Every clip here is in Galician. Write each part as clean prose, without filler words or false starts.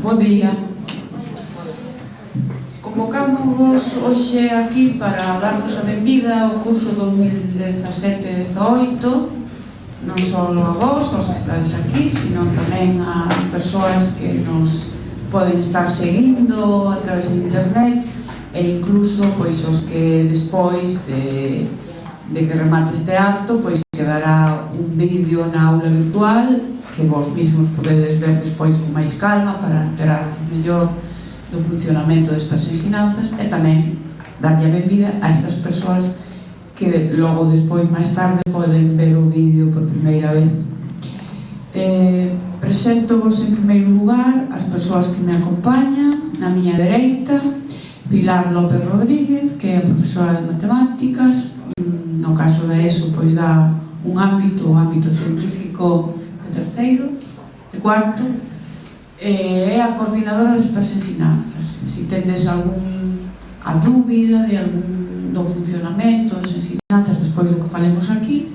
Bo día. Convocámonos hoxe aquí para darnos a benvida ao curso 2017-18, non só a vos, os que estades aquí, sino tamén ás persoas que nos poden estar seguindo a través de internet e incluso pois os que despois de que remate este acto pois quedará un vídeo na aula virtual que vos mesmos podedes ver despois con máis calma para enteraros mellor do funcionamento destas ensinanzas e tamén darlle a benvida a esas persoas que logo despois máis tarde poden ver o vídeo por primeira vez. Presento-vos en primeiro lugar as persoas que me acompañan. Na miña dereita, Pilar López Rodríguez, que é profesora de matemáticas, no caso de ESO pois dá un ámbito, o ámbito científico de terceiro, de cuarto, é a coordinadora destas ensinanzas. Se tendes a dúbida de do funcionamento das ensinanzas despois do que falemos aquí,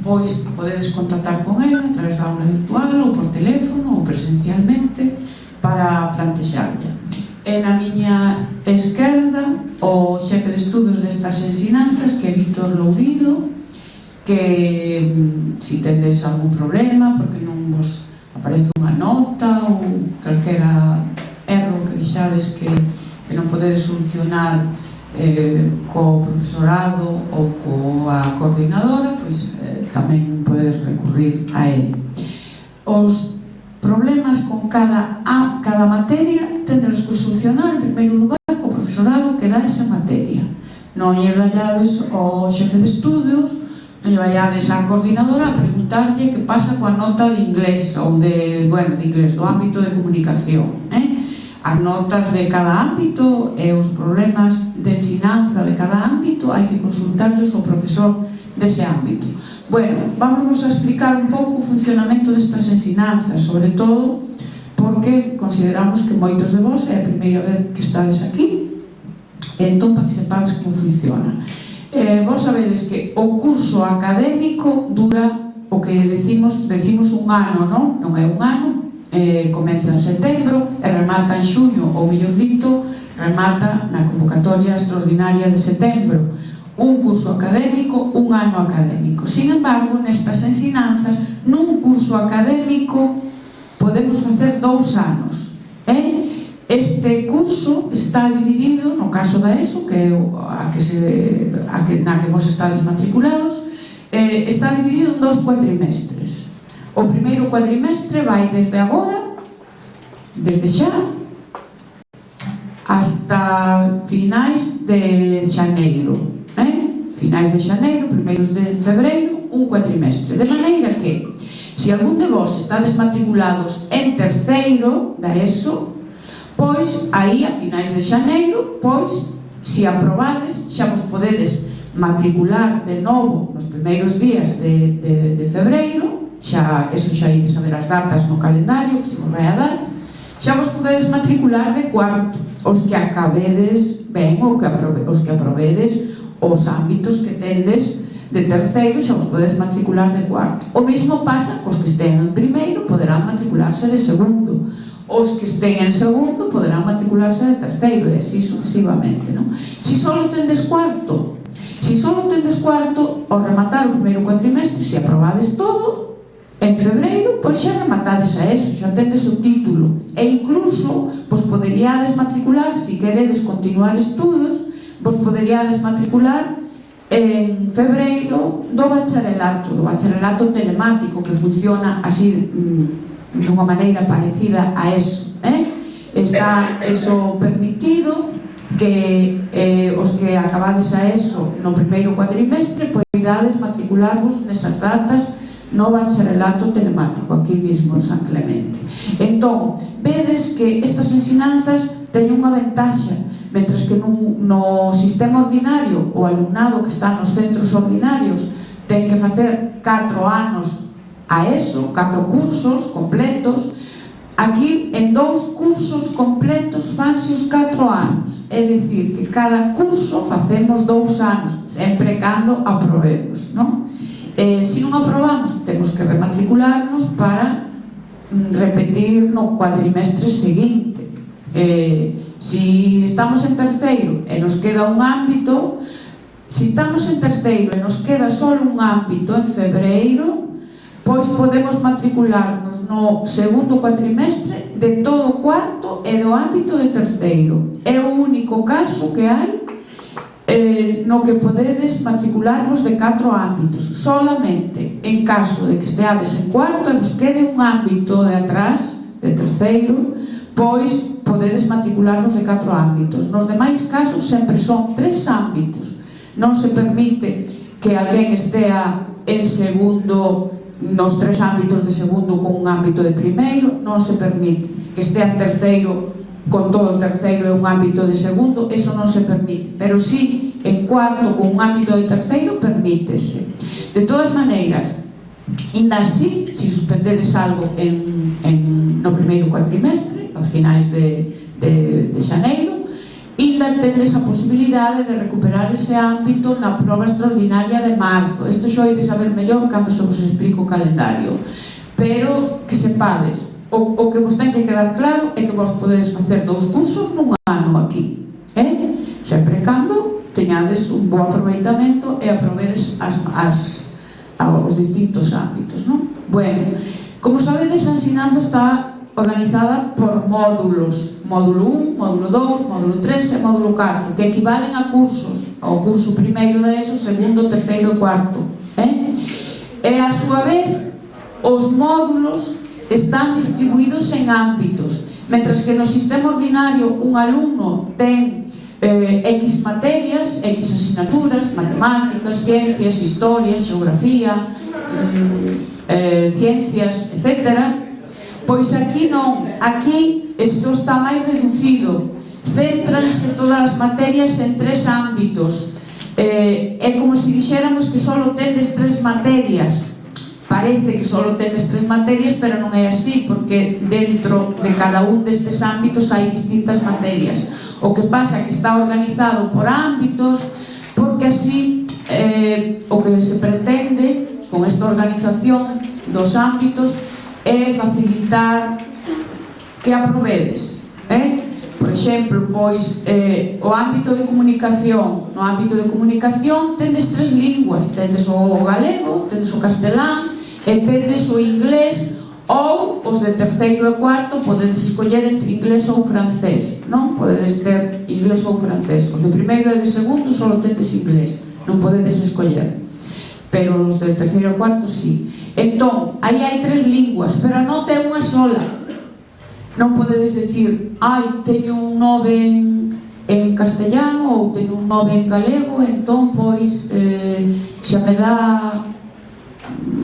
pois podedes contactar con ela a través da aula virtual ou por teléfono ou presencialmente para plantexarlla. E na miña esquerda o xefe de estudos destas ensinanzas, que é Víctor Lourido, que se tendes algún problema porque non vos aparece unha nota ou calquera erro que vexades que non podedes solucionar co profesorado ou coa coordinadora, pois tamén podedes recurrir a ele. Os problemas con cada materia tendelos que solucionar en primeiro lugar co profesorado que dá esa materia. Non lle vallades ao xefe de estudios, non lle vallades á coordinadora a preguntarlle que pasa coa nota de inglés ou de inglés, do ámbito de comunicación. As notas de cada ámbito e os problemas de ensinanza de cada ámbito hai que consultarlos ao profesor dese ámbito. Vamos a explicar un pouco o funcionamento destas ensinanzas, sobre todo porque consideramos que moitos de vos é a primeira vez que estades aquí, entón para que sepades como funciona. Vos sabedes que o curso académico dura o que decimos un ano, non é un ano, comeza en setembro e remata en xuño, ou mellor dito, remata na convocatoria extraordinaria de setembro. Un curso académico, un ano académico. Sin embargo, nestas ensinanzas, nun curso académico podemos facer 2 anos. Este curso está dividido, no caso da ESO, que é na que vos estades matriculados, está dividido en 2 cuatrimestres. O primeiro cuatrimestre vai desde agora, desde xa, hasta finais de xaneiro. Finais de xaneiro, primeiros de febreiro, un cuatrimestre. De maneira que, se algún de vos estades matriculados en terceiro da ESO, pois aí a finais de xaneiro, pois, se aprobades, xa vos podedes matricular de novo nos primeiros días de febreiro. Eso xa ides saber as datas no calendario que se vos vai a dar. Xa vos podedes matricular de cuarto, os que acabedes ben ou os que aprobedes os ámbitos que tendes de terceiro, xa vos podedes matricular de cuarto. O mesmo pasa cos que estén en primeiro, poderán matricularse de segundo. Os que estén en segundo poderán matricularse de terceiro e así sucesivamente, non? Se só tendes cuarto, ao rematar o primeiro cuatrimestre, se aprobades todo en febreiro, pois xa rematades a ESO, xa tendes o título e incluso vos poderíades matricular, se queredes continuar estudos, vos poderíades matricular en febreiro do bacharelato telemático, que funciona así dunha maneira parecida a ESO. Está eso permitido que os que acabades a ESO no primeiro cuatrimestre poidades matricularvos nesas datas no bacharelato telemático, aquí mismo en San Clemente. Entón, vedes que estas ensinanzas teñen unha ventaxa, mentres que no sistema ordinario o alumnado que está nos centros ordinarios ten que facer 4 anos a ESO, 4 cursos completos, aquí en 2 cursos completos fanse os 4 anos. É dicir, que cada curso facemos 2 anos, sempre cando aprobemos, non? Se non aprobamos, temos que rematricularnos para repetir no cuadrimestre seguinte. Si estamos en terceiro e nos queda un ámbito, si estamos en terceiro e nos queda só un ámbito en febreiro, pois podemos matricularnos no segundo cuatrimestre de todo o cuarto e do ámbito de terceiro. É o único caso que hai no que podedes matricularnos de 4 ámbitos. Solamente en caso de que esteades en cuarto e vos quede un ámbito de atrás, de terceiro, pois podedes matricularnos de 4 ámbitos. Nos demais casos sempre son 3 ámbitos. Non se permite que alguén estea en segundo nos 3 ámbitos de segundo con un ámbito de primeiro, non se permite que estea en terceiro con todo o terceiro e un ámbito de segundo, eso non se permite, pero sí en cuarto con un ámbito de terceiro permítese. De todas maneiras, ainda así, se suspendedes algo no primeiro cuatrimestre, aos finais de xaneiro, ainda tendes a posibilidade de recuperar ese ámbito na proba extraordinaria de marzo. Isto xo hai de saber mellor cando se vos explico o calendario, pero que sepades, o que vos ten que quedar claro é que vos podedes facer 2 cursos nun ano aquí, sempre cando teñades un bo aproveitamento e aprovedes os distintos ámbitos, non? Bueno, como sabedes, a ensinanza está organizada por módulos, módulo 1, módulo 2, módulo 3 e módulo 4, que equivalen a cursos, ao curso primeiro de ESO, segundo, terceiro e cuarto. E a súa vez, os módulos están distribuídos en ámbitos, mentras que no sistema ordinario un alumno ten X materias, X asignaturas, matemáticas, ciencias, historia, xeografía, ciencias, etc. Pois aquí non, aquí isto está máis reducido, céntranse todas as materias en 3 ámbitos. É como se dixéramos que só tendes 3 materias. Parece que só tendes 3 materias, pero non é así, porque dentro de cada un destes ámbitos hai distintas materias. O que pasa é que está organizado por ámbitos, porque así o que se pretende con esta organización dos ámbitos é facilitar que aprovedes. Por exemplo, pois, o ámbito de comunicación. No ámbito de comunicación tendes 3 linguas, tendes o galego, tendes o castelán e tendes o inglés, ou os de terceiro e cuarto podedes escoller entre inglés ou francés, non? Podedes ter inglés ou francés. Os de primeiro e de segundo só tendes inglés, non podedes escoller, pero os de terceiro e cuarto sí. Entón, aí hai 3 linguas, pero a nota é unha sola. Non podedes decir, teño un 9 en castellano ou teño un 9 en galego, entón, pois, xa me dá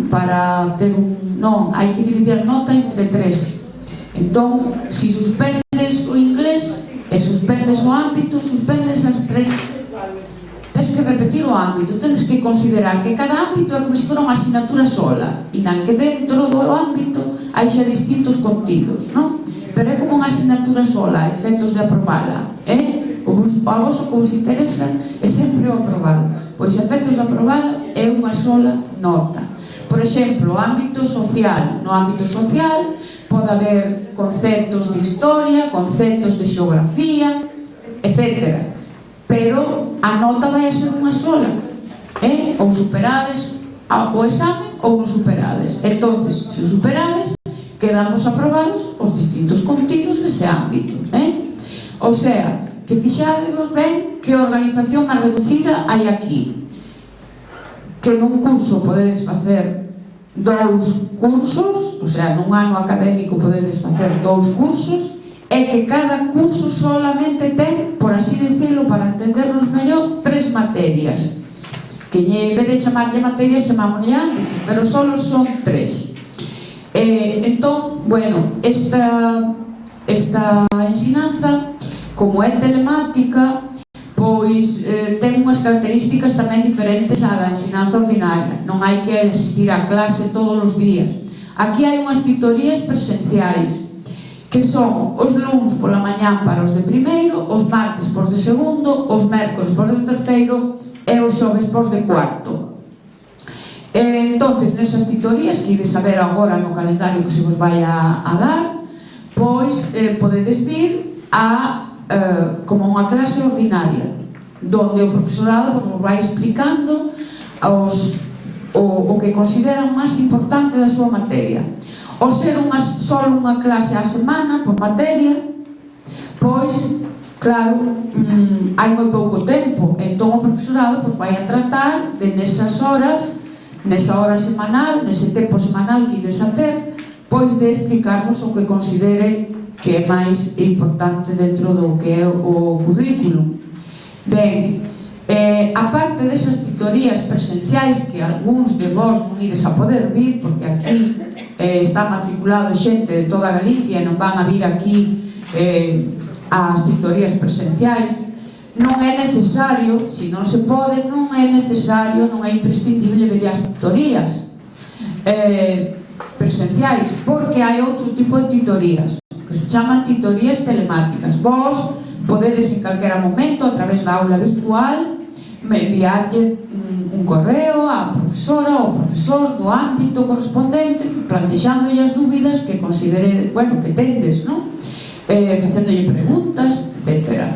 para ter un... Non, hai que dividir a nota entre 3. Entón, se suspendes o inglés e suspendes o ámbito, suspendes as 3. Tens que repetir o ámbito, tens que considerar que cada ámbito é como se fora unha asignatura sola, e non que dentro do ámbito hai xa distintos contidos, non? Pero é como unha asignatura sola, efectos de aprobala, a vos o que vos interesa é sempre o aprobado, pois efectos de aprobala é unha sola nota. Por exemplo, o ámbito social. No ámbito social pode haber conceptos de historia, conceptos de xeografía, etc. Pero a nota vai a ser unha sola. Ou superades o examen ou non superades. Entonces, se superades, quedamos aprobados os distintos contidos dese ámbito. O sea, que fixadevos ben que organización a reducida hai aquí. Que nun curso podedes facer 2 cursos, o sea, nun ano académico podedes facer 2 cursos, e que cada curso solamente ten, por así decirlo, para entendernos mellor, 3 materias. Que en vez de chamarlle materias, chamámoslle ámbitos, pero solo son 3. Entón, bueno, esta ensinanza, como é telemática, pois ten unhas características tamén diferentes á da ensinanza ordinaria. Non hai que asistir á clase todos os días. Aquí hai unhas tutorías presenciais, que son os luns pola mañán para os de primeiro, os martes por de segundo, os mércores por de terceiro e os xoves por de cuarto. Entonces, nesas titorías que ides saber agora no calendario que se vos vai a dar, pois podedes vir como unha clase ordinaria, donde o profesorado vos vai explicando o que consideran máis importante da súa materia. Ao ser só unha clase á semana por materia, pois, claro, hai moi pouco tempo, entón o profesorado vai a tratar de nesas horas, nesa hora semanal, nese tempo semanal que ides a ter, pois de explicarvos o que considere que é máis importante dentro do que é o currículum. Ben, a parte desas titorías presenciais que algúns de vós non ides a poder vir, porque aquí está matriculado xente de toda Galicia e non van a vir aquí as titorías presenciais, non é necesario, se non se pode, non é necesario, non é imprescindible vir as titorías presenciais, porque hai outro tipo de titorías que se chaman titorías telemáticas. Vos podedes en calquera momento, a través da aula virtual, enviarlle un correo á profesora ou profesor do ámbito correspondente, plantexándolle as dúbidas que considere, que tendes, non? Facéndolle preguntas, etc.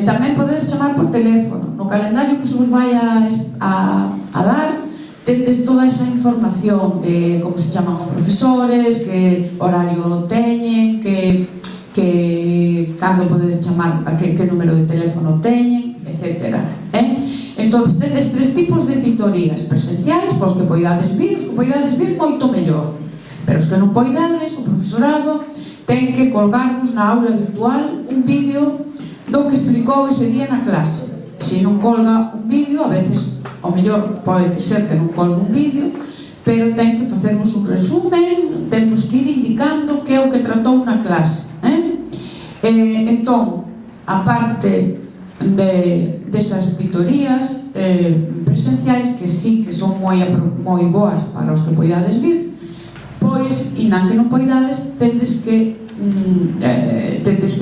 Tamén podedes chamar por teléfono. No calendario que se vos vai a dar, tendes toda esa información de como se chaman os profesores, que horario teñen, que cando podedes chamar, que número de teléfono teñen, etc. Entón, tendes tres tipos de titorías presenciais, pois que poidades vir, os que poidades vir moito mellor, pero os que non poidades, o profesorado ten que colgarvos na aula virtual un vídeo do que explicou ese día na clase. Se non colga un vídeo, a veces, ao mellor pode que ser que non colga un vídeo, pero ten que facernos un resumen, temos que ir indicando que é o que tratou na clase. Entón, a parte desas titorías presenciais, que sí que son moi boas para os que poidades vir, pois, inán que non poidades, tendes que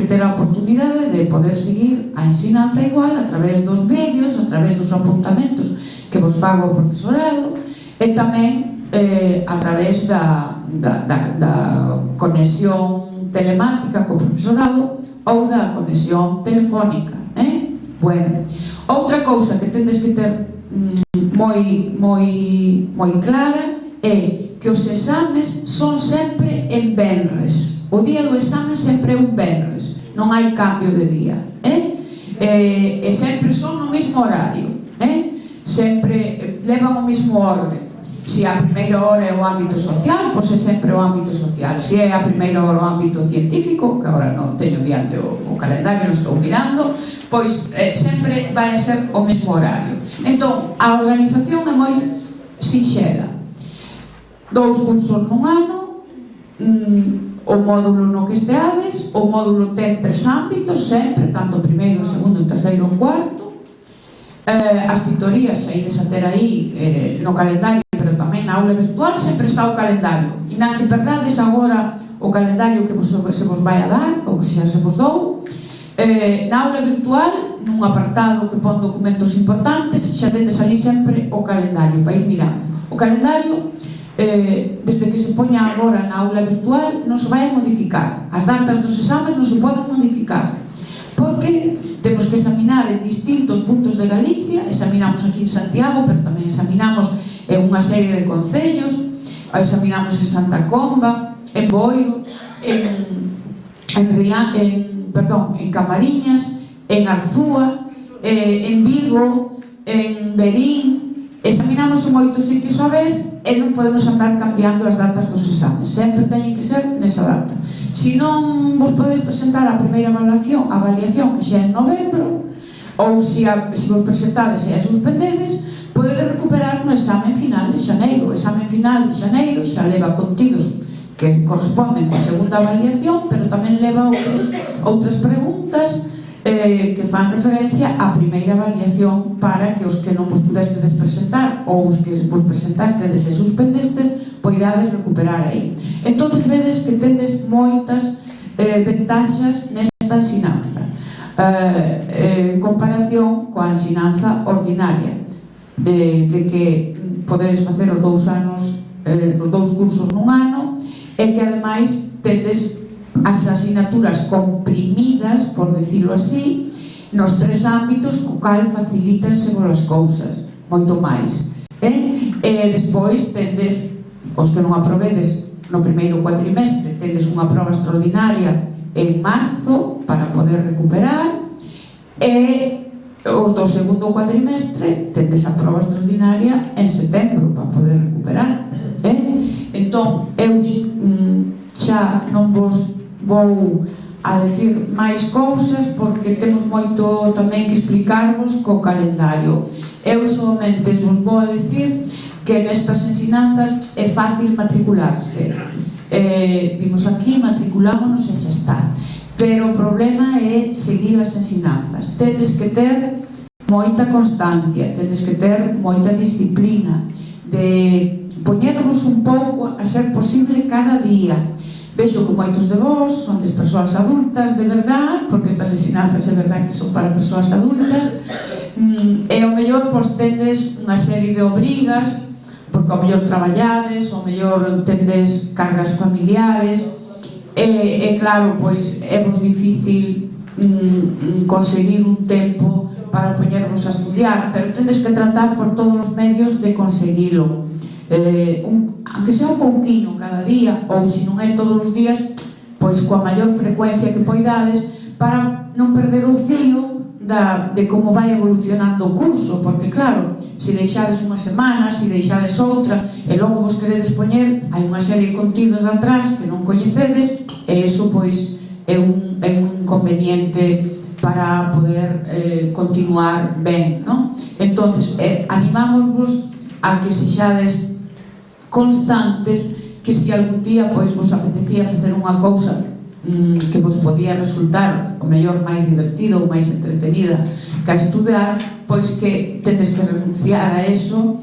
ter a oportunidade de poder seguir a ensinanza igual a través dos vídeos, a través dos apuntamentos que vos faga o profesorado, e tamén a través da conexión telemática co profesorado ou da conexión telefónica. Bueno, outra cousa que tendes que ter moi clara é que os exames son sempre en venres. O día do exame sempre é un venres, non hai cambio de día, e sempre son no mesmo horario, sempre levan o mesmo orden. Se a primeira hora é o ámbito social, pois é sempre o ámbito social. Se é a primeira hora o ámbito científico, que agora non teño diante o calendario, non estou mirando, pois sempre vai a ser o mesmo horario. Entón, a organización é moi sinxela. 2 cursos nun ano, o módulo no que esteades, o módulo ten 3 ámbitos, sempre, tanto o primeiro, o segundo, o terceiro e o cuarto. As titorías xa ides a ter aí no calendario, pero tamén na aula virtual sempre está o calendario. E non que perdades agora o calendario que se vos vai a dar, ou que xa se vos dou. Na aula virtual, nun apartado que pon documentos importantes, xa tendes ali sempre o calendario para ir mirando. O calendario, desde que se poña agora na aula virtual, non se vai a modificar. As datas dos exames non se poden modificar, porque temos que examinar en distintos puntos de Galicia. Examinamos aquí en Santiago, pero tamén examinamos en unha serie de concellos, examinamos en Santa Comba, en Boiro, en Camariñas, en Arzúa, en Vigo, en Verín. Examinamos en moitos sitios a vez e non podemos andar cambiando as datas dos exames, sempre teñen que ser nesa data. Se non vos podedes presentar a primeira avaliación, que xa é en novembro, ou se vos presentades e a suspendedes, podedes recuperar no exame final de xaneiro. O exame final de xaneiro xa leva contidos que corresponden coa segunda avaliación, pero tamén leva outras preguntas que fan referencia á primeira avaliación, para que os que non vos pudestes presentar ou os que vos presentastes e suspendestes poidades recuperar aí. Entón, vedes que tendes moitas ventaxas nesta ensinanza en comparación coa ensinanza ordinaria, de que podedes facer os 2 anos, os 2 cursos nun ano, e que ademais tedes as asignaturas comprimidas, por decirlo así, nos 3 ámbitos, co cal facilítense as cousas moito máis. E despois tedes, os que non aprobedes no primeiro cuatrimestre, tedes unha proba extraordinaria en marzo para poder recuperar, e os do segundo cuatrimestre tedes a proba extraordinaria en setembro para poder recuperar. Entón, eu xa non vos vou a decir máis cousas porque temos moito tamén que explicarvos co calendario. Eu somente vos vou a decir que nestas ensinanzas é fácil matricularse. Vimos aquí, matriculámonos e xa está. Pero o problema é seguir as ensinanzas. Tedes que ter moita constancia, tedes que ter moita disciplina, de poñervos un pouco a ser posible cada día. Vexo que moitos de vós son de persoas adultas, de verdad, porque estas ensinanzas é verdad que son para persoas adultas, e ao mellor pois tendes unha serie de obrigas, porque ao mellor traballades, ao mellor tendes cargas familiares, e claro, pois é vos difícil conseguir un tempo para poñervos a estudiar, pero tendes que tratar por todos os medios de conseguilo. Aunque sea un pouquinho cada día, ou se non é todos os días, pois coa maior frecuencia que poidades, para non perder o fío de como vai evolucionando o curso, porque claro, se deixades unha semana, se deixades outra, e logo vos queredes poñer, hai unha serie de contidos de atrás que non coñecedes, e iso pois é un inconveniente para poder continuar ben, non? Entonces, animámosvos a que sexades constantes, que se algún día pois vos apetecía facer unha cousa que vos podía resultar o mellor máis divertida ou máis entretenida que a estudar, pois que tedes que renunciar a eso,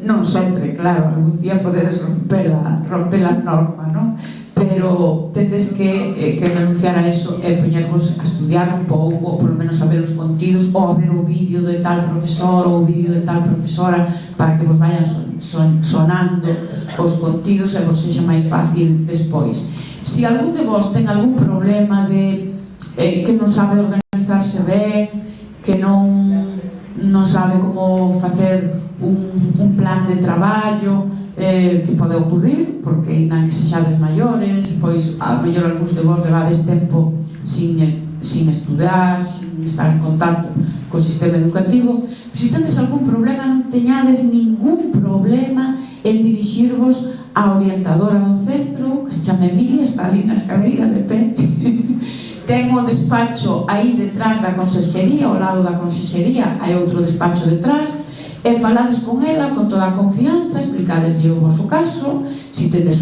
non sempre, claro, algún día podedes romper a norma, non? Pero tedes que renunciar a eso e poñervos a estudiar un pouco, ou polo menos a ver os contidos, ou a ver o vídeo de tal profesor ou o vídeo de tal profesora, para que vos vayan sonando os contidos e vos sexa máis fácil despois. Se algún de vos ten algún problema de que non sabe organizarse ben, que non sabe como facer un plan de traballo, que pode ocurrir, porque ainda que sexades maiores, pois a mellor algúns de vos levades tempo sin estudar, sin estar en contacto co sistema educativo. Se tedes algún problema, non teñades ningún problema en dirixirvos a orientadora do centro, que se chama Emilia, está ali na escaleira de pé. Ten o despacho aí detrás da consellería, ao lado da consellería hai outro despacho detrás, e falades con ela con toda a confianza, explicadeslle o vosso caso, se tedes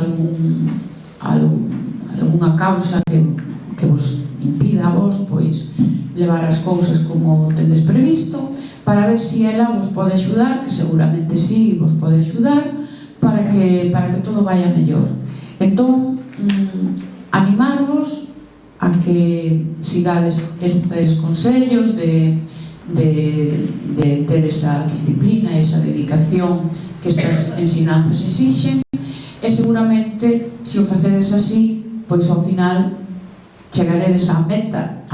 algunha causa que vos impida a vos pois levar as cousas como tedes previsto, para ver se ela vos pode axudar, que seguramente sí vos pode axudar, para que todo vaya mellor. Entón, animarvos a que sigades estes consellos de ter esa disciplina, esa dedicación que estas ensinanzas exixen, e seguramente, se o facedes así, pois ao final chegaredes á meta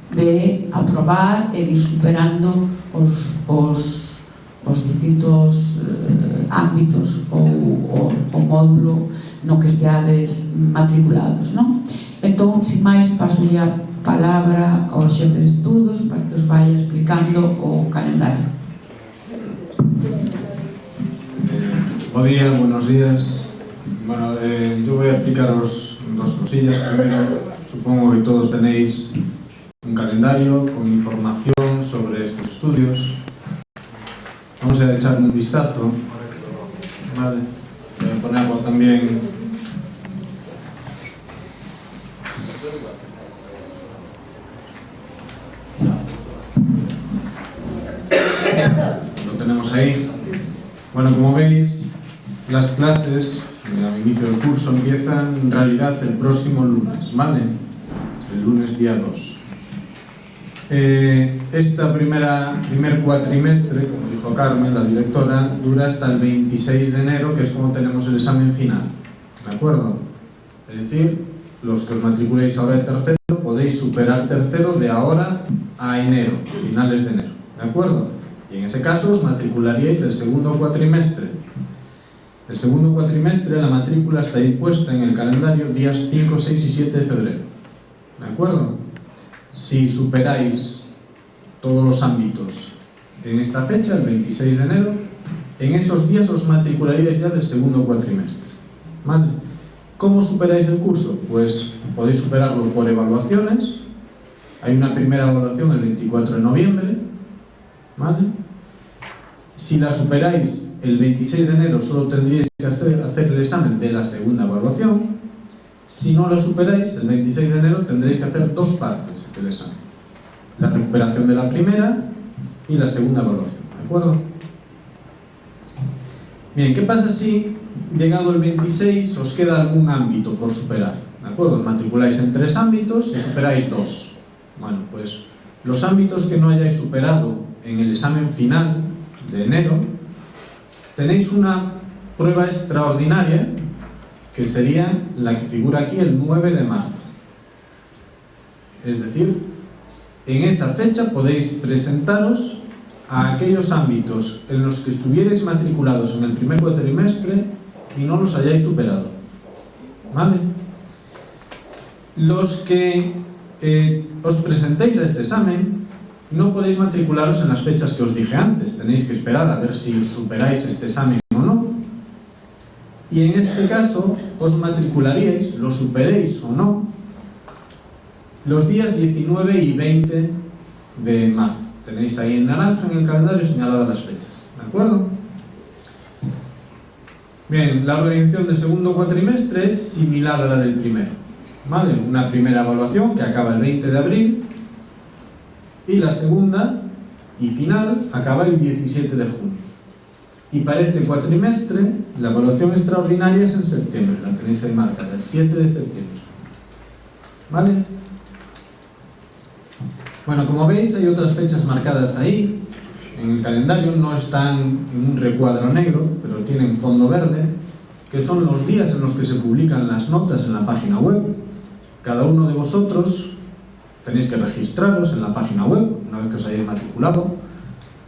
de aprobar e ir superando os distintos ámbitos ou o módulo no que esteades matriculados, non? Entón, sin máis, paso a palabra ao xefe de estudos para que os vaya explicando o calendario. Buen día, buenos días. Bueno, yo voy a explicaros dos cosillas. Primero, supongo que todos tenéis un calendario con información sobre estos estudios. Vamos a echar un vistazo. Vale. Voy a ponerlo también. Lo tenemos ahí. Bueno, como veis, las clases al inicio del curso empiezan en realidad el próximo lunes, ¿vale? El lunes día 2. Esta primer cuatrimestre, como dijo Carmen, la directora, dura hasta el 26 de enero, que es cuando tenemos el examen final. ¿De acuerdo? Es decir, los que os matriculéis ahora de tercero, podéis superar tercero de ahora a enero, finales de enero. ¿De acuerdo? Y en ese caso os matricularíais del segundo cuatrimestre. El segundo cuatrimestre, la matrícula está dispuesta en el calendario días 5, 6 y 7 de febrero. ¿De acuerdo? Si superáis todos los ámbitos en esta fecha, el 26 de enero, en esos días os matricularíais ya del segundo cuatrimestre. ¿Vale? ¿Cómo superáis el curso? Pues podéis superarlo por evaluaciones. Hay una primera evaluación el 24 de noviembre. ¿Vale? Si la superáis el 26 de enero, solo tendríais que hacer el examen de la segunda evaluación. Si no la superáis, el 26 de enero tendréis que hacer dos partes del examen: la recuperación de la primera y la segunda evaluación. ¿De acuerdo? Bien, ¿qué pasa si, llegado el 26, os queda algún ámbito por superar? ¿De acuerdo? Os matriculáis en 3 ámbitos y superáis 2. Bueno, pues los ámbitos que no hayáis superado en el examen final de enero, tenéis una prueba extraordinaria, que sería la que figura aquí el 9 de marzo. Es decir, en esa fecha podéis presentaros a aquellos ámbitos en los que estuvierais matriculados en el primer cuatrimestre y no los hayáis superado. ¿Vale? Los que os presentéis a este examen no podéis matricularos en las fechas que os dije antes. Tenéis que esperar a ver si os superáis este examen o no. Y en este caso os matricularíais, lo superéis o no, los días 19 y 20 de marzo. Tenéis ahí en naranja en el calendario señaladas las fechas. ¿De acuerdo? Bien, la organización del segundo cuatrimestre es similar a la del primero. ¿Vale? Una primera evaluación que acaba el 20 de abril y la segunda y final acaba el 17 de junio. Y para este cuatrimestre, la evaluación extraordinaria es en septiembre, la tenéis ahí marcada, el 7 de septiembre. ¿Vale? Bueno, como veis, hay otras fechas marcadas ahí. En el calendario no están en un recuadro negro, pero tienen fondo verde, que son los días en los que se publican las notas en la página web. Cada uno de vosotros tenéis que registraros en la página web, una vez que os hayáis matriculado.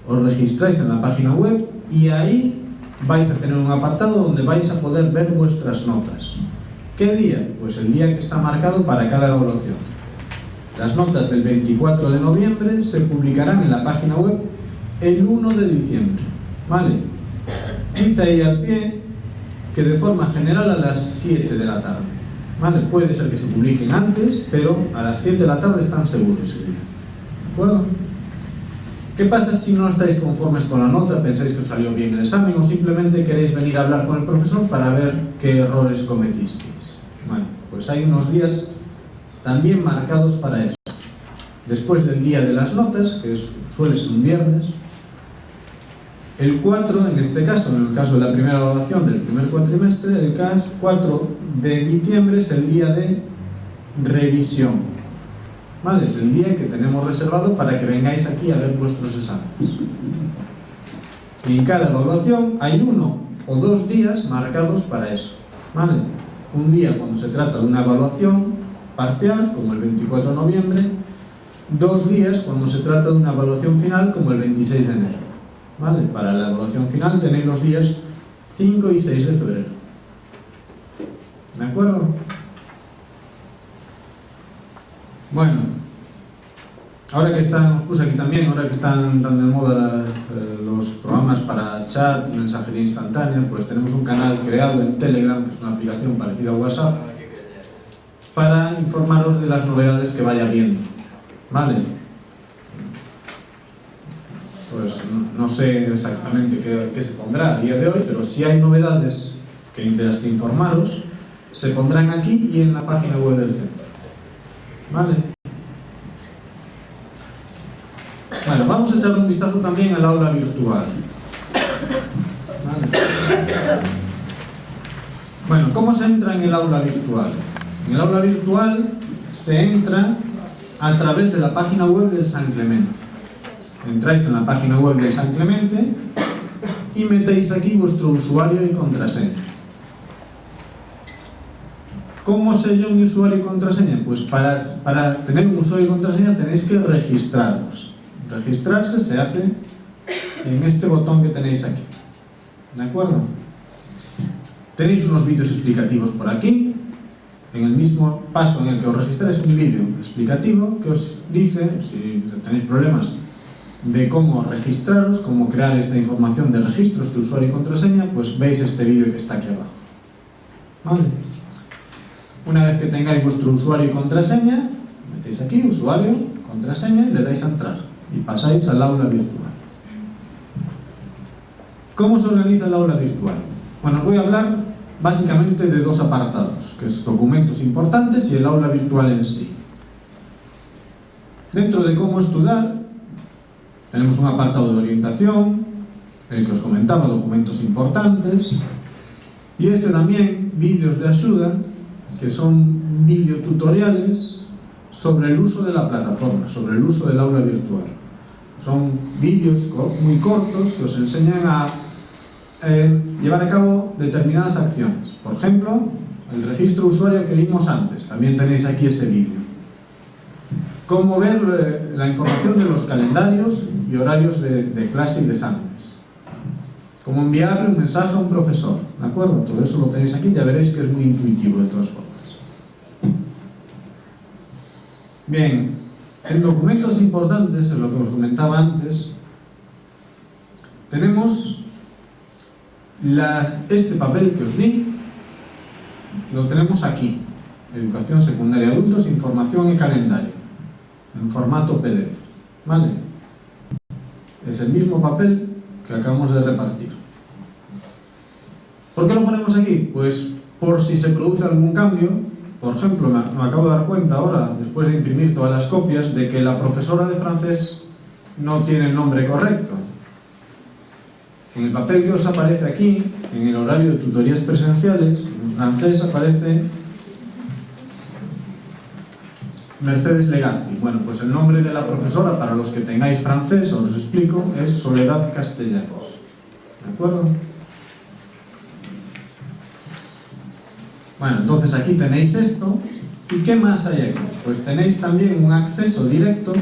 Os registráis en la página web y ahí vais a tener un apartado donde vais a poder ver vuestras notas. ¿Qué día? Pues el día que está marcado para cada evaluación. Las notas del 24 de noviembre se publicarán en la página web el 1 de diciembre. ¿Vale? Dice ahí al pie que de forma general a las 7 de la tarde. ¿Vale? Puede ser que se publiquen antes, pero a las 7 de la tarde están seguros ese día. ¿De acuerdo? ¿Qué pasa si no estáis conformes con la nota, pensáis que os salió bien el examen o simplemente queréis venir a hablar con el profesor para ver qué errores cometisteis? Bueno, pues hay unos días también marcados para eso. Después del día de las notas, que suele ser un viernes, el 4, en este caso, en el caso de la primera evaluación del primer cuatrimestre, el 4 de diciembre es el día de revisión. ¿Vale? Es el día que tenemos reservado para que vengáis aquí a ver vuestros exámenes. Y en cada evaluación hay 1 o 2 días marcados para eso. ¿Vale? Un día cuando se trata de una evaluación parcial, como el 24 de noviembre, 2 días cuando se trata de una evaluación final, como el 26 de enero. ¿Vale? Para la evaluación final tenéis los días 5 y 6 de febrero. ¿De acuerdo? Bueno, ahora que os puse aquí también, ahora que están tan de moda los programas para chat, mensajería instantánea, pues tenemos un canal creado en Telegram, que es una aplicación parecida a WhatsApp, para informaros de las novedades que vaya viendo. ¿Vale? Pues no sé exactamente qué se pondrá a día de hoy, pero si hay novedades de las que informaros, se pondrán aquí y en la página web del centro. ¿Vale? Bueno, vamos a echar un vistazo también al aula virtual. ¿Vale? Bueno, ¿cómo se entra en el aula virtual? En el aula virtual se entra a través de la página web del San Clemente. Entráis en la página web del San Clemente y metéis aquí vuestro usuario y contraseña. ¿Cómo sé yo mi usuario y contraseña? Pues para tener un usuario y contraseña tenéis que registraros. Registrarse se hace en este botón que tenéis aquí. ¿De acuerdo? Tenéis unos vídeos explicativos por aquí. En el mismo paso en el que os registráis, un vídeo explicativo que os dice, si tenéis problemas de cómo registraros, cómo crear esta información de registros de usuario y contraseña, pues veis este vídeo que está aquí abajo. ¿Vale? Una vez que tengáis vuestro usuario y contraseña, metéis aquí usuario, contraseña y le dais a entrar y pasáis al aula virtual. ¿Cómo se organiza el aula virtual? Bueno, os voy a hablar básicamente de dos apartados, que es documentos importantes y el aula virtual en sí. Dentro de cómo estudiar, tenemos un apartado de orientación, el que os comentaba, documentos importantes, y este también, vídeos de ayuda, que son videotutoriales sobre el uso de la plataforma, sobre el uso del aula virtual. Son vídeos muy cortos que os enseñan a llevar a cabo determinadas acciones. Por ejemplo, el registro de usuario que vimos antes, también tenéis aquí ese vídeo. Cómo ver la información de los calendarios y horarios de clase y de exámenes. Cómo enviarle un mensaje a un profesor, ¿de acuerdo? Todo eso lo tenéis aquí, ya veréis que es muy intuitivo de todas formas. Bien, en documentos importantes, en lo que os comentaba antes, tenemos este papel que os di, lo tenemos aquí, Educación Secundaria Adultos, Información y Calendario, en formato PDF, ¿vale? Es el mismo papel que acabamos de repartir. ¿Por qué lo ponemos aquí? Pues por si se produce algún cambio. Por ejemplo, me acabo de dar cuenta ahora, después de imprimir todas las copias, de que la profesora de francés no tiene el nombre correcto. En el papel que os aparece aquí, en el horario de tutorías presenciales, en francés aparece Mercedes Legatti. Bueno, pues el nombre de la profesora, para los que tengáis francés, os explico, es Soledad Castellanos. ¿De acuerdo? Bueno, entonces aquí tenéis esto. ¿Y qué más hay aquí? Pues tenéis también un acceso directo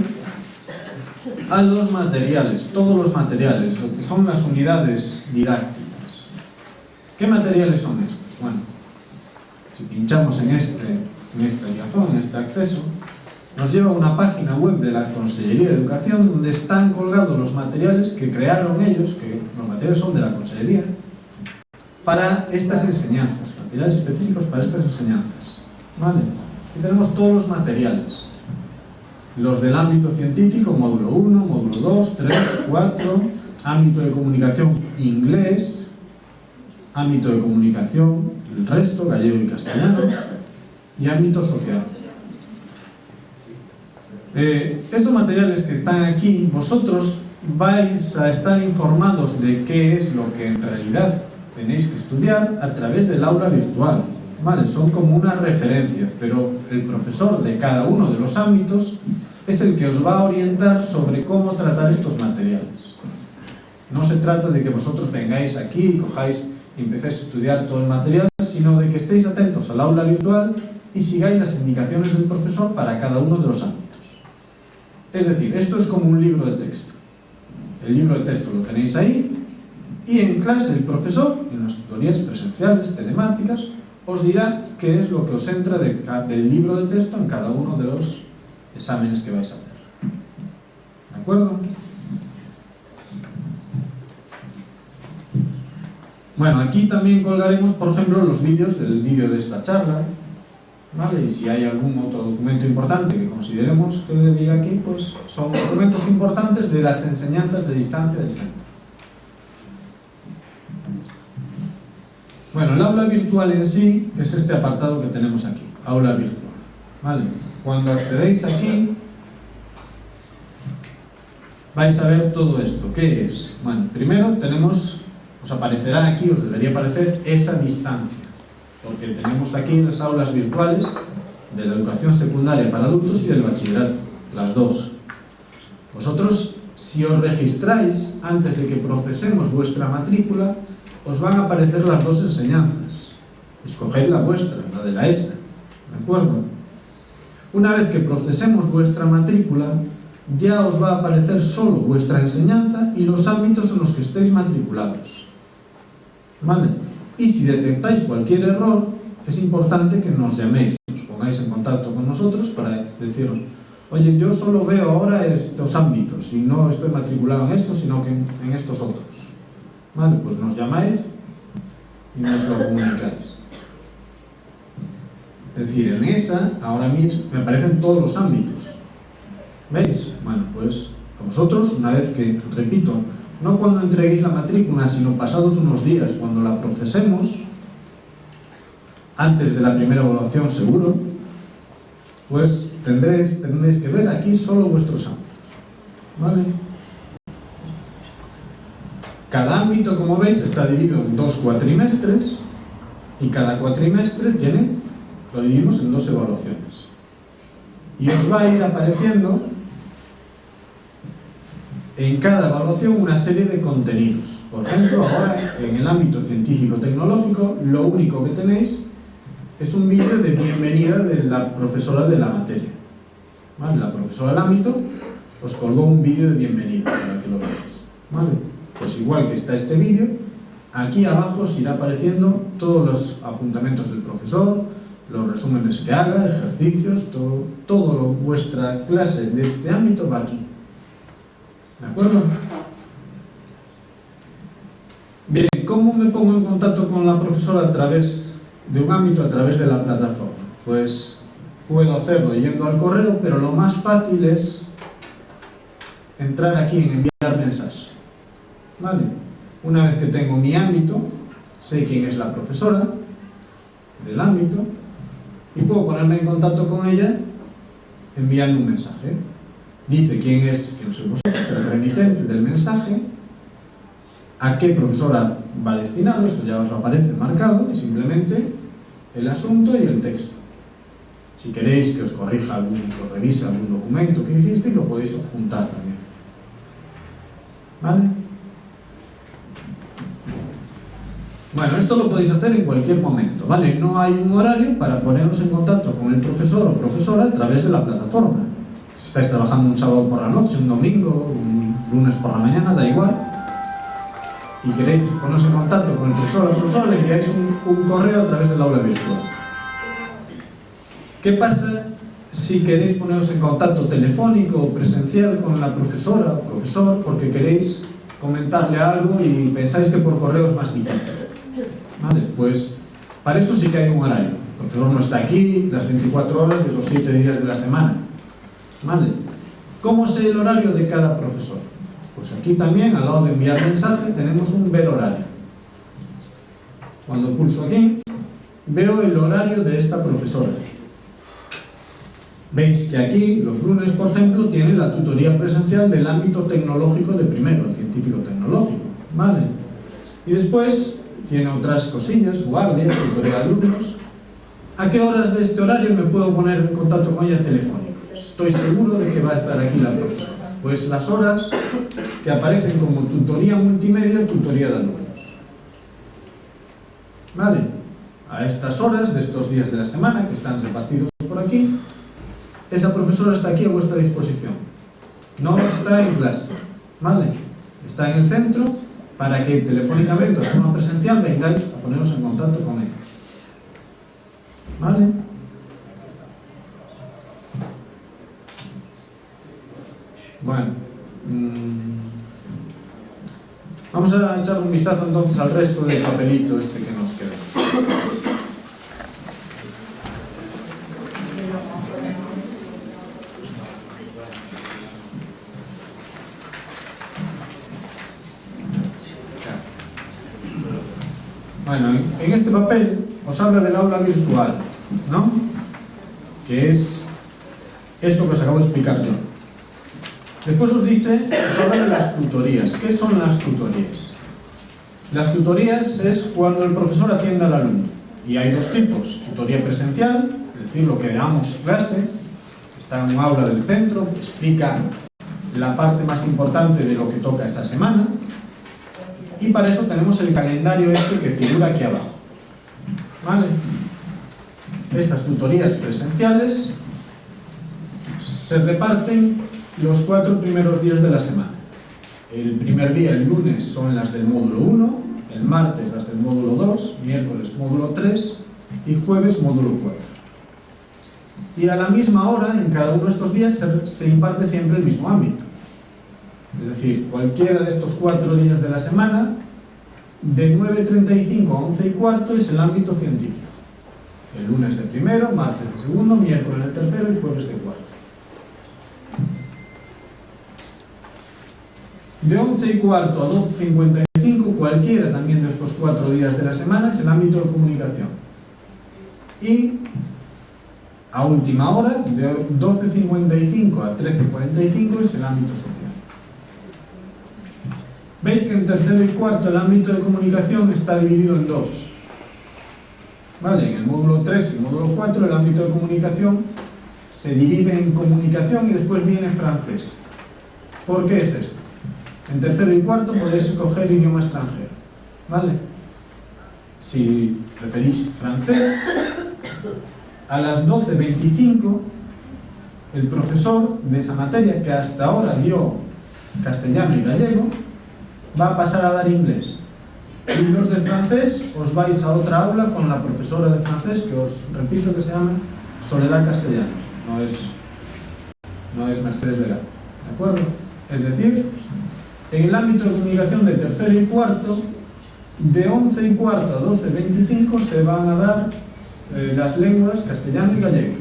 a los materiales, todos los materiales, lo que son las unidades didácticas. ¿Qué materiales son estos? Bueno, si pinchamos en esta liazón, en este acceso, nos lleva a una página web de la Consellería de Educación donde están colgados los materiales que crearon ellos, que los materiales son de la Consellería, para estas enseñanzas, materiales específicos para estas enseñanzas. ¿Vale? Y tenemos todos los materiales. Los del ámbito científico, módulo 1, módulo 2, 3, 4, ámbito de comunicación inglés, ámbito de comunicación, el resto, gallego y castellano, y ámbito social. Estos materiales que están aquí, vosotros vais a estar informados de qué es lo que en realidad tenéis que estudiar a través del aula virtual. ¿Vale? Son como una referencia, pero el profesor de cada uno de los ámbitos es el que os va a orientar sobre cómo tratar estos materiales. No se trata de que vosotros vengáis aquí, cojáis y empecéis a estudiar todo el material, sino de que estéis atentos al aula virtual y sigáis las indicaciones del profesor para cada uno de los ámbitos. Es decir, esto es como un libro de texto. El libro de texto lo tenéis ahí y en clase el profesor, en las tutorías presenciales, telemáticas, os dirá qué es lo que os entra del libro de texto en cada uno de los exámenes que vais a hacer. ¿De acuerdo? Bueno, aquí también colgaremos, por ejemplo, los vídeos del vídeo de esta charla, ¿vale? Y si hay algún otro documento importante que consideremos que debe ir aquí, pues son documentos importantes de las enseñanzas de distancia del centro. Bueno, el aula virtual en sí es este apartado que tenemos aquí, aula virtual, ¿vale? Cuando accedéis aquí, vais a ver todo esto. ¿Qué es? Bueno, primero tenemos, os aparecerá aquí, os debería aparecer esa distancia, porque tenemos aquí en las aulas virtuales de la educación secundaria para adultos y del bachillerato, las dos. Vosotros, si os registráis antes de que procesemos vuestra matrícula, os van a aparecer las dos enseñanzas. Escoged la vuestra, la de la ESA, ¿de acuerdo? Una vez que procesemos vuestra matrícula, ya os va a aparecer solo vuestra enseñanza y los ámbitos en los que estéis matriculados, ¿vale? Y si detectáis cualquier error, es importante que nos llaméis, os pongáis en contacto con nosotros para deciros: oye, yo solo veo ahora estos ámbitos y no estoy matriculado en estos, sino que en estos otros. Vale, pues nos llamáis y nos lo comunicáis. Es decir, en esa, ahora mismo, me aparecen todos los ámbitos. ¿Veis? Bueno, pues a vosotros, una vez que, repito, no cuando entreguéis la matrícula, sino pasados unos días, cuando la procesemos, antes de la primera evaluación seguro, pues tendréis que ver aquí solo vuestros ámbitos, ¿vale? Cada ámbito, como veis, está dividido en 2 cuatrimestres y cada cuatrimestre lo dividimos en 2 evaluaciones. Y os va a ir apareciendo en cada evaluación una serie de contenidos. Por ejemplo, ahora en el ámbito científico-tecnológico, lo único que tenéis es un vídeo de bienvenida de la profesora de la materia, ¿vale? La profesora del ámbito os colgó un vídeo de bienvenida para que lo veáis, ¿vale? Pues igual que está este vídeo, aquí abajo os irá apareciendo todos los apuntamientos del profesor, los resúmenes que haga, ejercicios, todo vuestra clase de este ámbito va aquí, ¿de acuerdo? Bien, ¿cómo me pongo en contacto con la profesora a través de un ámbito, a través de la plataforma? Pues puedo hacerlo yendo al correo, pero lo más fácil es entrar aquí en enviar mensaje, ¿vale? Una vez que tengo mi ámbito, sé quién es la profesora del ámbito y puedo ponerme en contacto con ella enviando un mensaje. Dice quién sois vosotros, el remitente del mensaje, a qué profesora va destinado, eso ya os aparece marcado, y simplemente el asunto y el texto. Si queréis que os corrija que os revise algún documento que hicisteis, lo podéis adjuntar también, ¿vale? Bueno, esto lo podéis hacer en cualquier momento, ¿vale? No hay un horario para poneros en contacto con el profesor o profesora a través de la plataforma. Si estáis trabajando un sábado por la noche, un domingo, un lunes por la mañana, da igual, y queréis poneros en contacto con el profesor o la profesora, le enviáis un correo a través del aula virtual. ¿Qué pasa si queréis poneros en contacto telefónico o presencial con la profesora o profesor porque queréis comentarle algo y pensáis que por correo es más difícil? ¿Vale? Pues para eso sí que hay un horario. El profesor no está aquí las 24 horas de los 7 días de la semana, ¿vale? ¿Cómo sé el horario de cada profesor? Pues aquí también, al lado de enviar mensaje, tenemos un ver horario. Cuando pulso aquí, veo el horario de esta profesora. Veis que aquí, los lunes, por ejemplo, tiene la tutoría presencial del ámbito tecnológico de primero, el científico-tecnológico, ¿vale? Y después tiene otras cosillas, guardia, tutoría de alumnos. ¿A qué horas de este horario me puedo poner en contacto con ella telefónico? Estoy seguro de que va a estar aquí la profesora. Pues las horas que aparecen como tutoría multimedia, tutoría de alumnos, ¿vale? A estas horas de estos días de la semana, que están repartidos por aquí, esa profesora está aquí a vuestra disposición. No está en clase, ¿vale? Está en el centro para que telefónicamente o de forma presencial vengáis a poneros en contacto con ella, ¿vale? Bueno, vamos a echar un vistazo entonces al resto del papelito este que nos queda. Bueno, en este papel os habla del aula virtual, ¿no? Que es esto que os acabo de explicar yo. Después os habla de las tutorías. ¿Qué son las tutorías? Las tutorías es cuando el profesor atiende al alumno. Y hay dos tipos: tutoría presencial, es decir, lo que damos clase, está en un aula del centro, explica la parte más importante de lo que toca esa semana, y para eso tenemos el calendario este que figura aquí abajo, ¿vale? Estas tutorías presenciales se reparten los 4 primeros días de la semana. El primer día, el lunes, son las del módulo 1, el martes las del módulo 2, miércoles módulo 3 y jueves módulo 4. Y a la misma hora, en cada uno de estos días, se imparte siempre el mismo ámbito. Es decir, cualquiera de estos 4 días de la semana, de 9:35 a 11:15 es el ámbito científico. El lunes de primero, martes de segundo, miércoles de tercero y jueves de cuarto. De 11:15 a 12:55, cualquiera también de estos 4 días de la semana es el ámbito de comunicación. Y a última hora, de 12:55 a 13:45 es el ámbito social. Veis que en tercero y cuarto el ámbito de comunicación está dividido en dos. ¿Vale? En el módulo 3 y módulo 4 el ámbito de comunicación se divide en comunicación y después viene francés. ¿Por qué es esto? En tercero y cuarto podéis escoger idioma extranjero, ¿vale? Si preferís francés, a las 12:25 el profesor de esa materia, que hasta ahora dio castellano y gallego, va a pasar a dar inglés. Y los de francés os vais a otra aula con la profesora de francés, que os repito que se llama Soledad Castellanos, no es Mercedes Vega, ¿de acuerdo? Es decir, en el ámbito de comunicación de tercero y cuarto, de 11:15 a 12:25 se van a dar las lenguas castellano y gallego.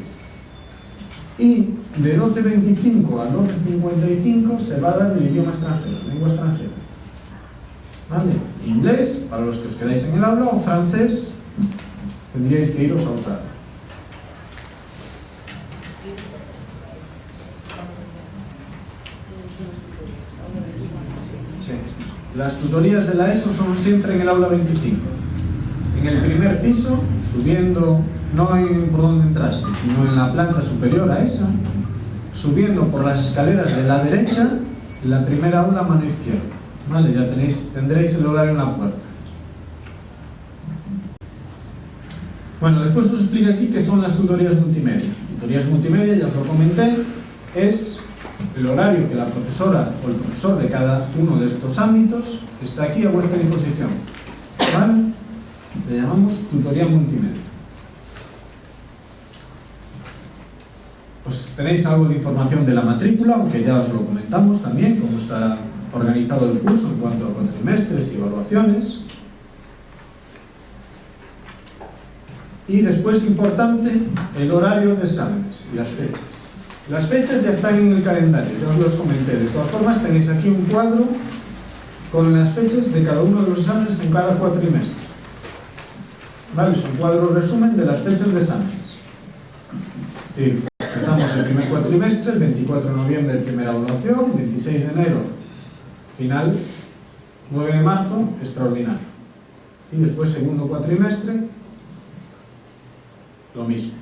Y de 12:25 a 12:55 se va a dar el idioma extranjero, lengua extranjera. ¿Vale? Inglés, para los que os quedáis en el aula, o francés, tendríais que iros a otra aula. Sí. Las tutorías de la ESO son siempre en el aula 25. En el primer piso, subiendo, no por donde entraste, sino en la planta superior a esa, subiendo por las escaleras de la derecha, la primera aula a mano izquierda. Vale, ya tendréis el horario en la puerta. Bueno, después os explico aquí qué son las tutorías multimedia. Tutorías multimedia, ya os lo comenté, es el horario que la profesora o el profesor de cada uno de estos ámbitos está aquí a vuestra disposición. ¿Vale? Le llamamos tutoría multimedia. Pues tenéis algo de información de la matrícula, aunque ya os lo comentamos también, cómo está organizado el curso en cuanto a cuatrimestres y evaluaciones. Y después, importante, el horario de exámenes y las fechas. Las fechas ya están en el calendario, ya os los comenté. De todas formas, tenéis aquí un cuadro con las fechas de cada uno de los exámenes en cada cuatrimestre. ¿Vale? Es un cuadro resumen de las fechas de exámenes. Es decir, empezamos el primer cuatrimestre, el 24 de noviembre primera evaluación, 26 de enero final, 9 de marzo extraordinario. Y después segundo cuatrimestre, lo mismo.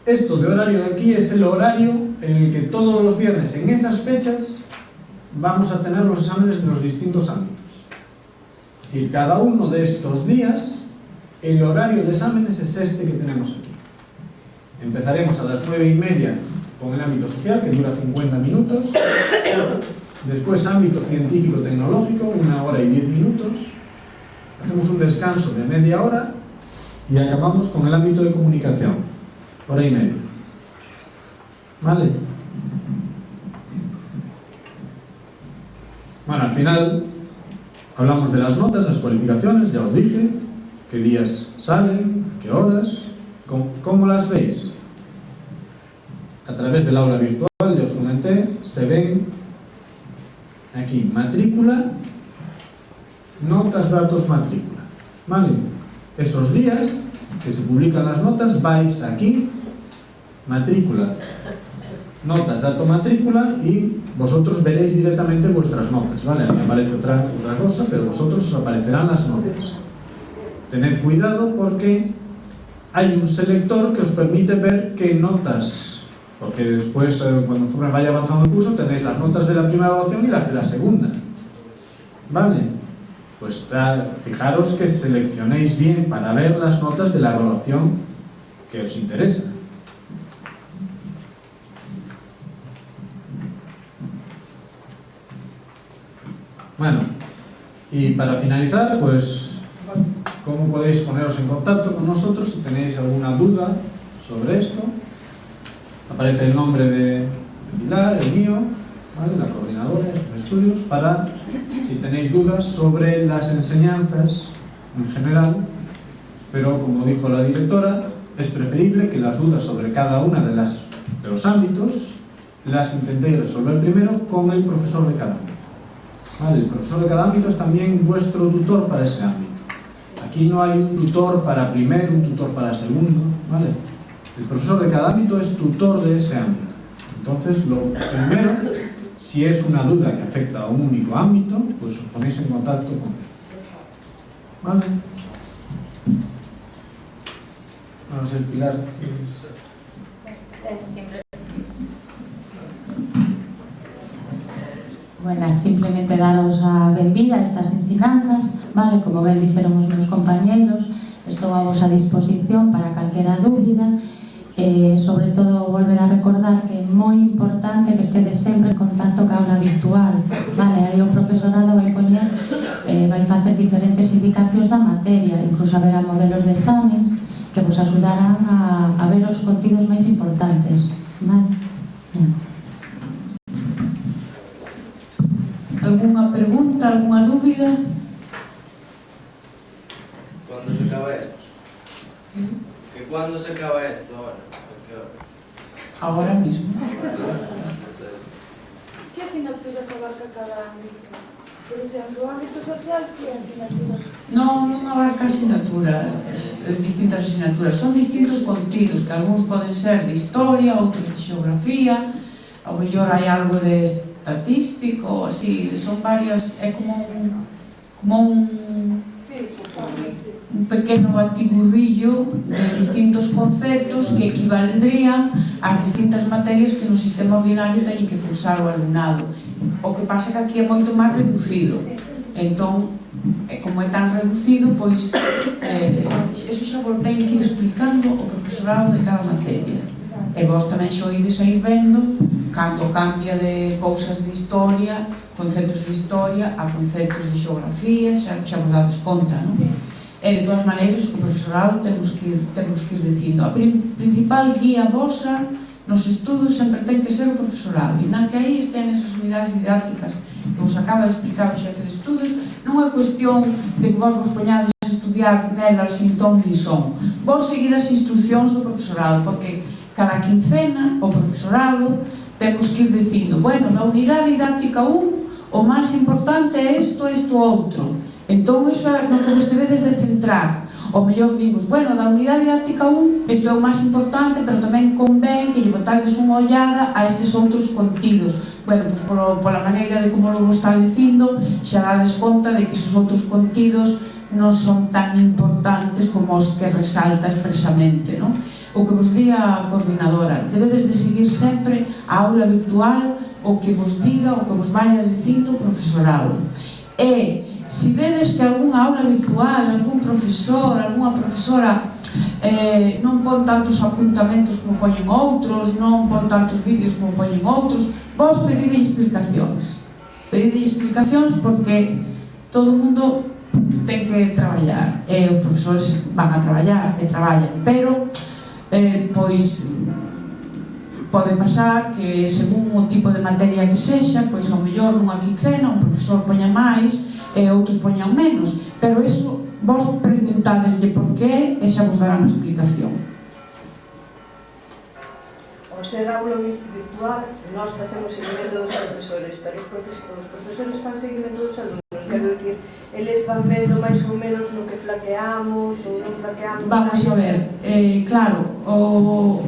Esto de horario de aquí es el horario en el que todos los viernes en esas fechas vamos a tener los exámenes de los distintos ámbitos. Es decir, cada uno de estos días el horario de exámenes es este que tenemos aquí. Empezaremos a las 9:30 con el ámbito social, que dura 50 minutos. Después ámbito científico-tecnológico, 1 hora y 10 minutos. Hacemos un descanso de media hora y acabamos con el ámbito de comunicación, 1 hora y media. ¿Vale? Bueno, al final hablamos de las notas, las cualificaciones, ya os dije qué días salen, a qué horas. ¿Cómo las veis? A través del aula virtual, ya os comenté, se ven aquí matrícula, notas, datos, matrícula. ¿Vale? Esos días que se publican las notas, vais aquí, matrícula, notas, dato, matrícula, y vosotros veréis directamente vuestras notas. ¿Vale? A mí me aparece otra cosa, pero vosotros os aparecerán las notas. tened cuidado porque hai un selector que os permite ver que notas, porque después, cuando vaya avanzando el curso, tenéis las notas de la primera evaluación y las de la segunda. ¿Vale? Pues fijaros que seleccionéis bien para ver las notas de la evaluación que os interesa. Bueno, y para finalizar, pues, ¿cómo podéis poneros en contacto con nosotros si tenéis alguna duda sobre esto? Aparece el nombre de Pilar, el mío, ¿vale? La coordinadora de estos estudios, para si tenéis dudas sobre las enseñanzas en general, pero como dijo la directora, es preferible que las dudas sobre cada una de los ámbitos las intentéis resolver primero con el profesor de cada ámbito. ¿Vale? El profesor de cada ámbito es también vuestro tutor para ese ámbito. Aquí no hay un tutor para primero, un tutor para segundo, ¿vale? El profesor de cada ámbito es tutor de ese ámbito. Entonces, lo primero, si es una duda que afecta a un único ámbito, pues os ponéis en contacto con él. ¿Vale? No sé, Pilar. Buenas, simplemente daros a benvida a estas ensinanzas, vale, como ben dixeron os meus compañeiros, estou a vosa disposición para calquera dúbida, sobre todo volver a recordar que é moi importante que estedes sempre en contacto ca aula virtual, vale, aí o profesorado vai poñer, vai facer diferentes indicacións da materia, incluso haberá modelos de exames que vos axudarán a ver os contidos máis importantes, vale? Alguna pregunta, alguna dúbida? ¿Cuándo se acaba esto? ¿Que cuándo se acaba esto ahora? Ahora mismo. ¿Qué asignaturas abarca cada ámbito? Por exemplo, o ámbito social, que asignaturas? Non abarca asignatura, distintas asignaturas, son distintos contidos, que algúns poden ser de historia, outros de xeografía, ao mellor hai algo de estatístico, así, son varias, é como un pequeno batiburrillo de distintos conceptos que equivaldrían ás distintas materias que no sistema ordinario teñen que cursar o alumnado. O que pasa que aquí é moito máis reducido, entón, como é tan reducido, pois, eso xa vos ten que ir explicando o profesorado de cada materia. E vos tamén xo ides a ir vendo cando cambia de cousas de historia, conceptos de historia a conceptos de xeografía, xa vos dades conta, non? E de todas maneiras, o profesorado temos que ir dicindo. A principal guía vosa nos estudos sempre ten que ser o profesorado, e na que aí estén esas unidades didácticas que vos acaba de explicar o xefe de estudos, non é cuestión de que vos poñades a estudiar nelas sin ton ni son. Vos seguir as instruccións do profesorado, porque cada quincena o profesorado temos que ir dicindo, bueno, da unidade didáctica 1, o máis importante é isto, outro. Entón, iso é no que vos debedes de centrar. O mellor dimos, bueno, da unidade didáctica 1, isto é o máis importante, pero tamén convén que lle botades unha ollada a estes outros contidos. Bueno, pois pola maneira de como lo está dicindo, xa dades conta de que esos outros contidos non son tan importantes como os que resalta expresamente, non? O que vos diga a coordinadora, debedes de seguir sempre a aula virtual, o que vos diga, o que vos vaya dicindo o profesorado. E, se vedes que algunha aula virtual, algún profesor, algunha profesora non pon tantos apuntamentos como poñen outros, non pon tantos vídeos como poñen outros, vos pedide explicacións. Pedide explicacións porque todo o mundo ten que traballar, e os profesores van a traballar e traballan, pero pois pode pasar que según o tipo de materia que sexa, pois ao mellor nunha quincena un profesor poña máis e outros poñan menos, pero iso vos preguntadeslle por qué e xa vos darán a explicación. Ao ser aula virtual, nós facemos seguimento dos profesores, pero os profesores fan seguimento dos alumnos, quero dicir, eles van vendo máis ou menos no que flaqueamos ou non flaqueamos. Vamos a ver, claro, o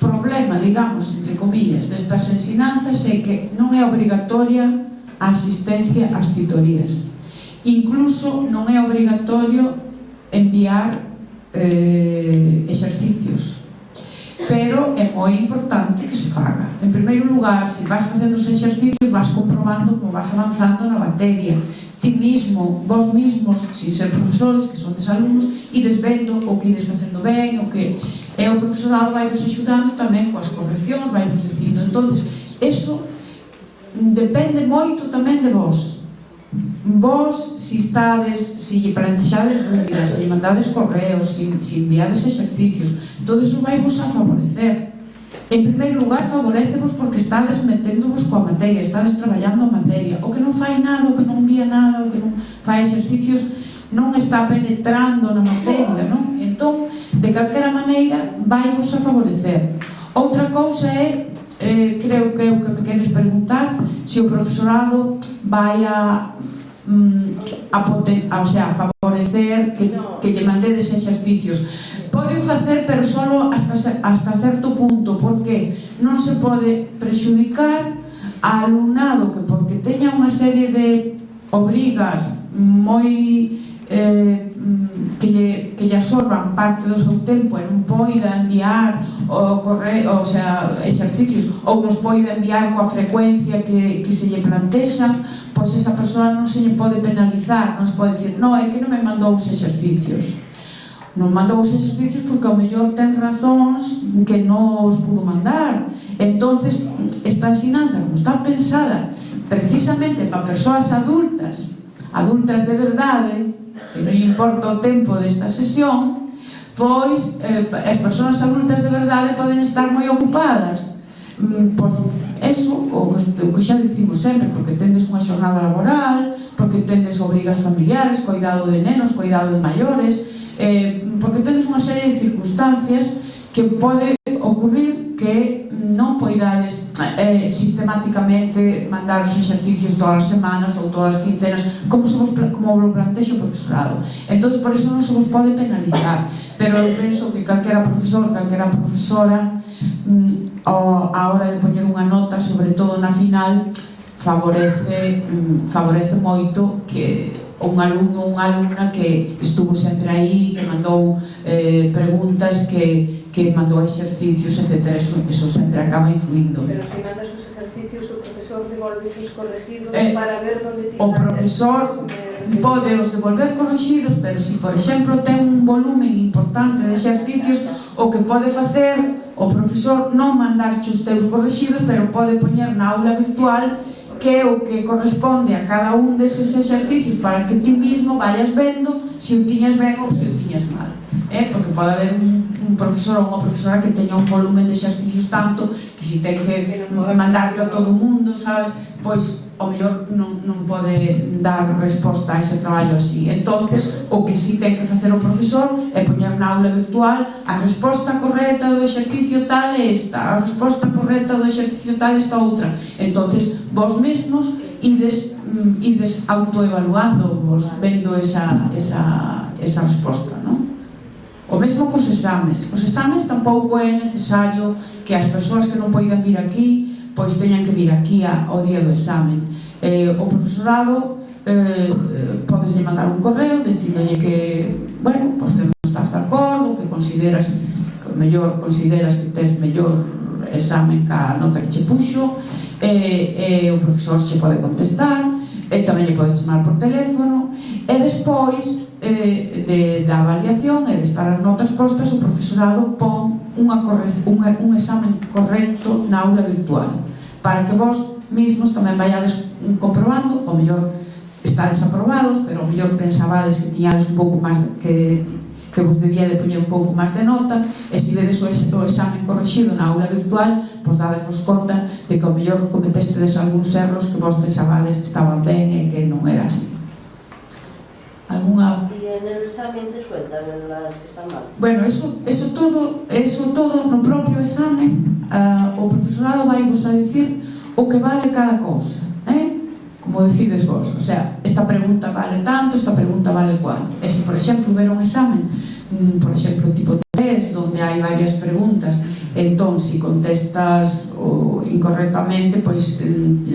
problema, digamos, entre comillas, destas ensinanzas é que non é obrigatoria a asistencia ás titorías. Incluso non é obrigatorio enviar exercicios, pero é moi importante que se faga. En primeiro lugar, se vas facendo os exercicios, vas comprobando como vas avanzando na materia. Ti mismo, vos mismos, sin ser profesores, que son alumnos, ides vendo o que ides facendo ben, o que é o profesorado vai vos axudando tamén coas correccións, vai vos dicindo. Entonces, eso depende moito tamén de vos. Vos, si lle plantexades dúbidas, se lle mandades correos, se enviades exercicios, todo eso vai vos a favorecer. En primeiro lugar, favorecevos porque estades meténdovos coa materia, estades traballando a materia. O que non fai nada, o que non envía nada, o que non fai exercicios, non está penetrando na materia, non? Entón, de calquera maneira, vai vos a favorecer. Outra cousa é, creo que é o que me queres preguntar, se o profesorado vai a favorecer que lle mandedes exercicios. Pode facer, pero só hasta certo punto, porque non se pode prexudicar a alumnado que porque teña unha serie de obrigas moi que lle absorban parte do seu tempo e non poida enviar exercicios ou nos poida enviar coa frecuencia que se lle plantexa, pois esa persoa non se lle pode penalizar, non se pode dicir, non, é que non me mandou os exercicios. Non mandou os exercicios porque ao mellor ten razóns que non os pudo mandar. Entonces, esta ensinanza, como está pensada precisamente para persoas adultas de verdade, que non importa o tempo desta sesión, pois as persoas adultas de verdade poden estar moi ocupadas por eso, o que xa dicimos sempre, porque tendes unha xornada laboral, porque tendes obrigas familiares, cuidado de nenos, cuidado de maiores, porque tendes unha serie de circunstancias que pode ocurrir que non poidades sistemáticamente mandar os exercicios todas as semanas ou todas as quincenas como lo plantexa o profesorado. Entón, por iso non se vos pode penalizar, pero eu penso que calquera profesor, calquera profesora a hora de poñer unha nota, sobre todo na final, favorece moito que un alumno ou unha alumna que estuvo sempre aí, que mandou preguntas, que mandou exercicios, etc. Eso sempre acaba influindo. Pero se mandas os exercicios, o profesor devolve os corregidos para ver onde ti... O profesor pode os devolver corregidos, pero se, por exemplo, ten un volumen importante de exercicios, o que pode facer o profesor non mandarche os teus corregidos, pero pode poñer na aula virtual que é o que corresponde a cada un deses exercicios para que ti mismo vayas vendo se o tiñas ben ou se o tiñas mal. Porque pode haber un profesor ou unha profesora que teña un volumen de exercicios tanto que se ten que mandarlo a todo o mundo, sabes? Pois, ao mellor non pode dar resposta a ese traballo así. Entonces, o que si ten que facer o profesor é poñer na aula virtual a resposta correcta do exercicio tal é esta, a resposta correcta do exercicio tal esta outra. Entonces, vos mesmos ides autoevaluando vos, vendo esa resposta, non? O mesmo cos exames. Os exames tampouco é necesario que as persoas que non poidan vir aquí pois teñan que vir aquí ao día do examen. O profesorado podes mandar un correo dicíndolle que, bueno, pois que non estás de acordo, que consideras que tes mellor examen ca nota que che puxo, o profesor che pode contestar, tamén lle pode chamar por teléfono, e despois da avaliación e de estar as notas postas, o profesorado pon un examen correcto na aula virtual para que vos mismos tamén vayades comprobando, ou mellor estades aprobados, pero ou mellor pensabades que tiñades un pouco máis que vos debía de poñer un pouco máis de nota, e se vedes o examen corrixido na aula virtual, pois dadesvos conta de que ao mellor cometestedes algúns erros que vos pensabades que estaban ben e que non era así. Alguna... E en el examen descuentan las que están mal? Bueno, eso todo no propio examen, o profesorado vai vos a dicir o que vale cada cousa, como decides vos, o sea, esta pregunta vale tanto, esta pregunta vale cuánto. E se, por exemplo, hubiera un examen, por exemplo, tipo test, donde hai varias preguntas, entón, se contestas incorrectamente, pois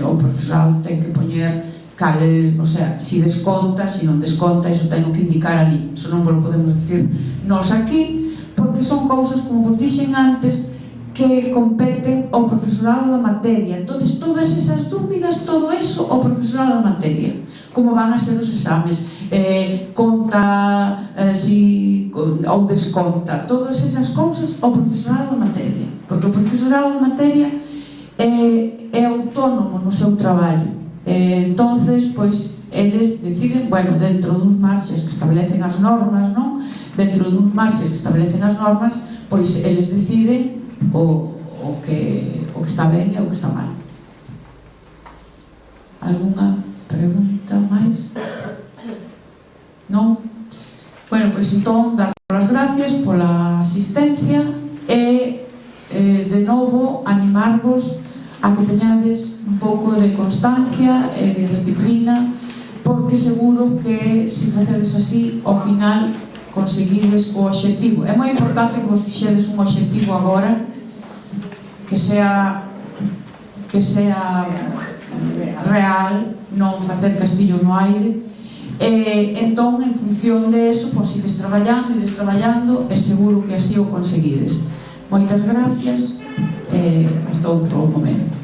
o profesorado ten que poñer cales, o sea, si desconta, si non desconta, iso teño que indicar ali, iso non vos podemos dicir nós aquí, porque son cousas, como vos dixen antes, que competen ao profesorado da materia. Entonces, todas esas dúbidas, todo eso, ao profesorado da materia. Como van a ser os exames, conta ou desconta, todas esas cousas ao profesorado da materia. Porque o profesorado da materia é autónomo no seu traballo. Entonces, pois, eles deciden, bueno, dentro duns marxes que establecen as normas, non? Dentro duns marxes que establecen as normas, pois, eles deciden o que está ben e o que está mal. Algúnha pregunta máis? Non? Bueno, pois entón, dar as gracias pola asistencia e, de novo, animarvos a que teñades un pouco de constancia e de disciplina, porque seguro que se facedes así, ao final conseguides o obxectivo. É moi importante que vos fixedes un obxectivo agora que sea real, non facer castillos no aire, e entón, en función de eso, pois ides traballando e seguro que así o conseguides. Moitas gracias e hasta outro momento.